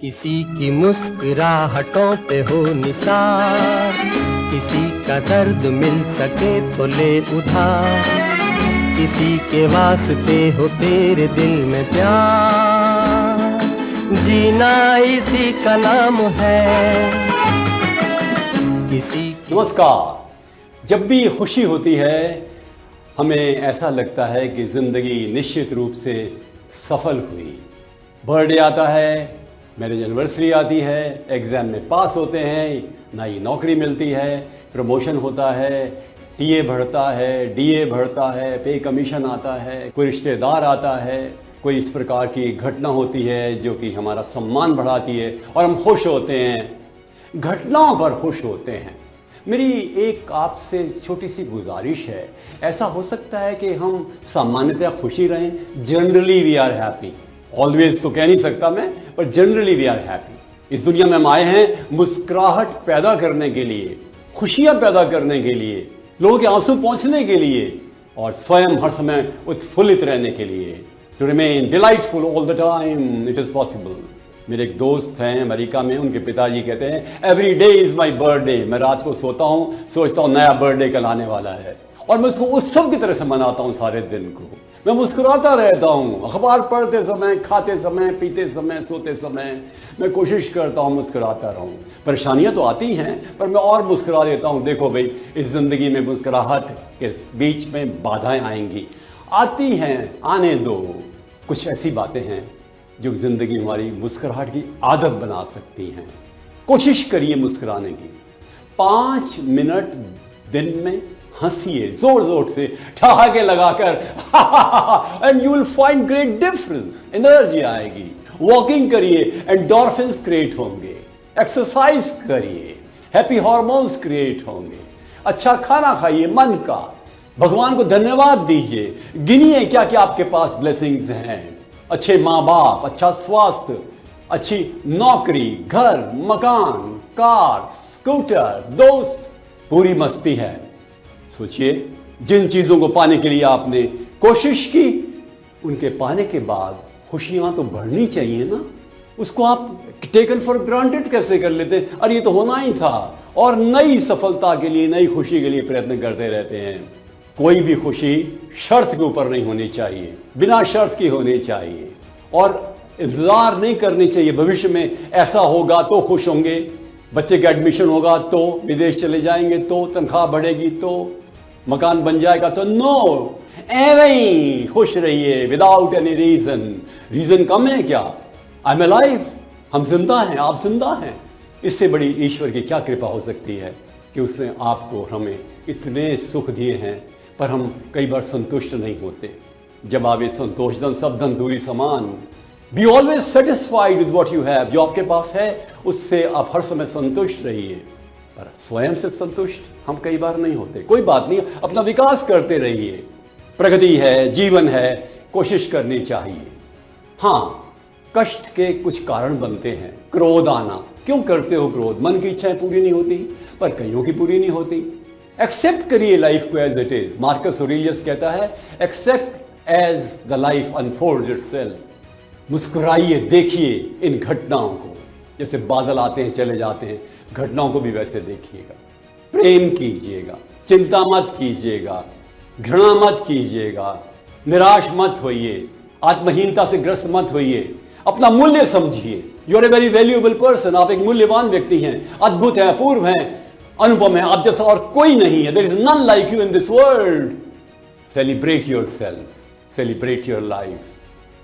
किसी की मुस्कुराहटों पे हो निसार, किसी का दर्द मिल सके तो ले उधार, किसी के वास्ते हो तेरे दिल में प्यार, जीना इसी का नाम है। किसी की नमस्कार। जब भी खुशी होती है हमें ऐसा लगता है कि ज़िंदगी निश्चित रूप से सफल हुई। बर्थडे आता है, मैरिज एनिवर्सरी आती है, एग्ज़ाम में पास होते हैं, नई नौकरी मिलती है, प्रमोशन होता है, टीए बढ़ता है, डीए बढ़ता है, पे कमीशन आता है, कोई रिश्तेदार आता है, कोई इस प्रकार की घटना होती है जो कि हमारा सम्मान बढ़ाती है और हम खुश होते हैं, घटनाओं पर खुश होते हैं। मेरी एक आपसे छोटी सी गुजारिश है, ऐसा हो सकता है कि हम सामान्यतः खुशी रहें, generally we are happy, always तो कह नहीं सकता मैं, पर जनरली वी आर हैप्पी। इस दुनिया में हम आए हैं मुस्कुराहट पैदा करने के लिए, खुशियां पैदा करने के लिए, लोगों के आंसू पहुंचने के लिए और स्वयं हर समय उत्फुल्लित रहने के लिए। To remain delightful all the time it is possible. मेरे एक दोस्त हैं अमेरिका में, उनके पिताजी कहते हैं every day is my birthday. मैं रात को सोता हूँ, सोचता हूँ नया बर्थडे कल आने वाला है और मैं उसको उत्सव की तरह से मनाता हूँ। सारे दिन को मैं मुस्कुराता रहता हूँ, अखबार पढ़ते समय, खाते समय, पीते समय, सोते समय मैं कोशिश करता हूँ मुस्कुराता रहूँ। परेशानियाँ तो आती हैं पर मैं और मुस्कुरा देता हूँ। देखो भाई, इस ज़िंदगी में मुस्कुराहट के बीच में बाधाएं आएंगी, आती हैं, आने दो। कुछ ऐसी बातें हैं जो ज़िंदगी हमारी मुस्कुराहट की आदत बना सकती हैं। कोशिश करिए मुस्कुराने की। 5 मिनट दिन में हंसिए जोर जोर से, ठहाके लगाकर and you will find great difference. Energy आएगी। वॉकिंग करिए, एंडोर्फिन्स क्रिएट होंगे। एक्सरसाइज करिए, हैप्पी हार्मोन्स क्रिएट होंगे। अच्छा खाना खाइए, मन का भगवान को धन्यवाद दीजिए। गिनिए क्या क्या आपके पास ब्लेसिंग्स हैं। अच्छे माँ बाप, अच्छा स्वास्थ्य, अच्छी नौकरी, घर, मकान, कार, स्कूटर, दोस्त, पूरी मस्ती है। सोचिए, जिन चीज़ों को पाने के लिए आपने कोशिश की, उनके पाने के बाद खुशियाँ तो बढ़नी चाहिए ना। उसको आप टेकन फॉर ग्रांटेड कैसे कर लेते हैं? अरे ये तो होना ही था। और नई सफलता के लिए, नई खुशी के लिए प्रयत्न करते रहते हैं। कोई भी खुशी शर्त के ऊपर नहीं होनी चाहिए, बिना शर्त की होनी चाहिए। और इंतज़ार नहीं करनी चाहिए भविष्य में ऐसा होगा तो खुश होंगे, बच्चे का एडमिशन होगा तो, विदेश चले जाएंगे तो, तनख्वाह बढ़ेगी तो, मकान बन जाएगा तो। नो, एवं ही खुश रहिए विदाउट एनी रीज़न। रीज़न कम है क्या? आई एम अलाइव, हम जिंदा हैं, आप जिंदा हैं। इससे बड़ी ईश्वर की क्या कृपा हो सकती है कि उसने आपको, हमें इतने सुख दिए हैं, पर हम कई बार संतुष्ट नहीं होते। जब आप इस संतोष धन सब धन दूरी समान, be always satisfied with what you have. जो आपके पास है उससे आप हर समय संतुष्ट रहिए, पर स्वयं से संतुष्ट हम कई बार नहीं होते। कोई बात नहीं, अपना विकास करते रहिए। प्रगति है, जीवन है, कोशिश करनी चाहिए। हाँ, कष्ट के कुछ कारण बनते हैं। क्रोध आना, क्यों करते हो क्रोध? मन की इच्छाएं पूरी नहीं होती, पर कईयों की पूरी नहीं होती। एक्सेप्ट करिए लाइफ को as it is. Marcus Aurelius कहता है accept as the life unfolds itself. मुस्कुराइए, देखिए इन घटनाओं को, जैसे बादल आते हैं चले जाते हैं, घटनाओं को भी वैसे देखिएगा। प्रेम कीजिएगा, चिंता मत कीजिएगा, घृणा मत कीजिएगा, निराश मत होइए, आत्महीनता से ग्रस्त मत होइए। अपना मूल्य समझिए। You are a very valuable person. आप एक मूल्यवान व्यक्ति हैं, अद्भुत हैं, अपूर्व हैं, अनुपम है। आप जैसा और कोई नहीं है। There is none like you in this world. Celebrate yourself, celebrate your life.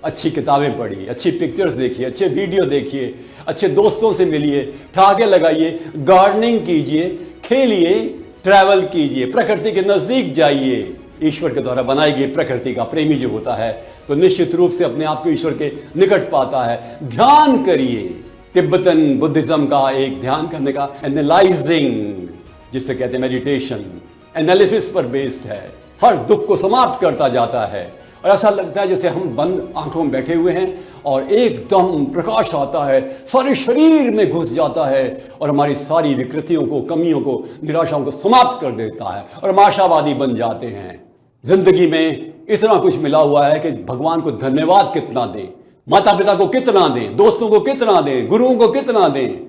अच्छी किताबें पढ़िए, अच्छी पिक्चर्स देखिए, अच्छे वीडियो देखिए, अच्छे दोस्तों से मिलिए, ठहाके लगाइए, गार्डनिंग कीजिए, खेलिए, ट्रैवल कीजिए, प्रकृति के नज़दीक जाइए। ईश्वर के द्वारा बनाई गई प्रकृति का प्रेमी जो होता है तो निश्चित रूप से अपने आप को ईश्वर के निकट पाता है। ध्यान करिए। तिब्बतन बुद्धिज्म का एक ध्यान करने का एनालाइजिंग, जिसे कहते हैं मेडिटेशन, एनालिसिस पर बेस्ड है। हर दुख को समाप्त करता जाता है और ऐसा लगता है जैसे हम बंद आंखों में बैठे हुए हैं और एकदम प्रकाश आता है, सारे शरीर में घुस जाता है और हमारी सारी विकृतियों को, कमियों को, निराशाओं को समाप्त कर देता है और हम आशावादी बन जाते हैं। जिंदगी में इतना कुछ मिला हुआ है कि भगवान को धन्यवाद कितना दें। माता पिता को कितना दें, दोस्तों को कितना दें, गुरुओं को कितना दें।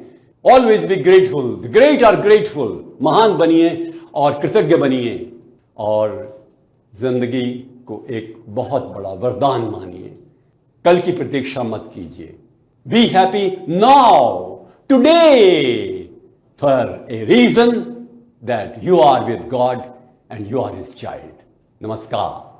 Always be grateful, the great are grateful. महान बनिए और कृतज्ञ बनिए और जिंदगी को एक बहुत बड़ा वरदान मानिए। कल की प्रतीक्षा मत कीजिए। Be happy now, today, for a reason that you are with God and you are his child. नमस्कार।